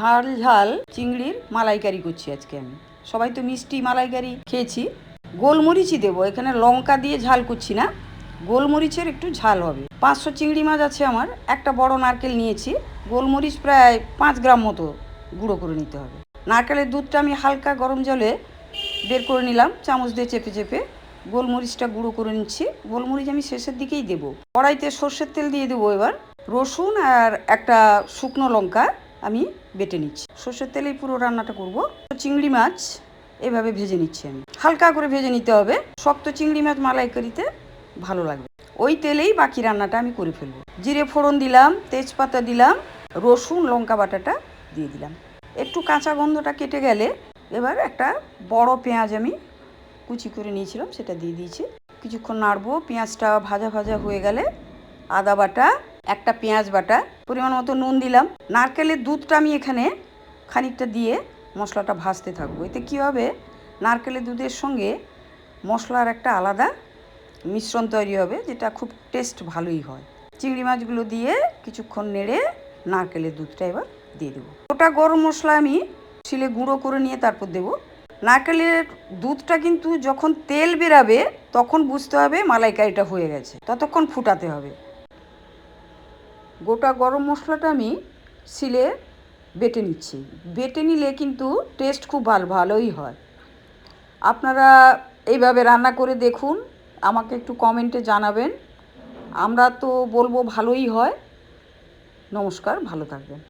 ঝাল ঝাল চিংড়ির মালাইকারি করছি আজকে আমি। সবাই তো মিষ্টি মালাইকারি খেয়েছি। গোলমরিচই দেবো, এখানে লঙ্কা দিয়ে ঝাল করছি না, গোলমরিচের একটু ঝাল হবে। 500 চিংড়ি মাছ আছে আমার, একটা বড় নারকেল নিয়েছি। গোলমরিচ প্রায় 5 গ্রাম মতো গুঁড়ো করে নিতে হবে। নারকেলের দুধটা আমি হালকা গরম জলে বের করে নিলাম, চামচ দিয়ে চেপে চেপে। গোলমরিচটা গুঁড়ো করে নিচ্ছি। গোলমরিচ আমি শেষের দিকেই দেবো। কড়াইতে সর্ষের তেল দিয়ে দেবো এবার। রসুন আর একটা শুকনো লঙ্কা আমি বেটে নিচ্ছি। সর্ষের তেলেই পুরো রান্নাটা করব। চিংড়ি মাছ এভাবে ভেজে নিচ্ছি আমি, হালকা করে ভেজে নিতে হবে। শক্ত চিংড়ি মাছ মালাইকারিতে ভালো লাগবে। ওই তেলেই বাকি রান্নাটা আমি করে ফেলবো। জিরে ফোড়ন দিলাম, তেজপাতা দিলাম, রসুন লঙ্কা বাটাটা দিয়ে দিলাম। একটু কাঁচা গন্ধটা কেটে গেলে এবার একটা বড় পেঁয়াজ আমি কুচি করে নিয়েছিলাম, সেটা দিয়ে দিয়েছি। কিছুক্ষণ নাড়বো। পেঁয়াজটা ভাজা ভাজা হয়ে গেলে আদা বাটা, একটা পেঁয়াজ বাটা, পরিমাণ মতো নুন দিলাম। নারকেলের দুধটা আমি এখানে খানিকটা দিয়ে মশলাটা ভাজতে থাকবো। এতে কী হবে, নারকেলের দুধের সঙ্গে মশলার একটা আলাদা মিশ্রণ তৈরি হবে, যেটা খুব টেস্ট ভালোই হয়। চিংড়ি মাছগুলো দিয়ে কিছুক্ষণ নেড়ে নারকেলের দুধটা এবার দিয়ে দেবো। গোটা গরম মশলা আমি শিলে গুঁড়ো করে নিয়ে তারপর দেবো। নারকেলের দুধটা কিন্তু যখন তেল বেরাবে তখন বুঝতে হবে মালাইকারিটা হয়ে গেছে, ততক্ষণ ফুটাতে হবে। গোটা গরম মশলাটা আমি শিলে বেটে নিচ্ছি। বেটে নিলে কিন্তু টেস্ট খুব ভালোই হয়। আপনারা এইভাবে রান্না করে দেখুন, আমাকে একটু কমেন্টে জানাবেন। আমরা তো বলবো ভালোই হয়। নমস্কার, ভালো থাকবেন।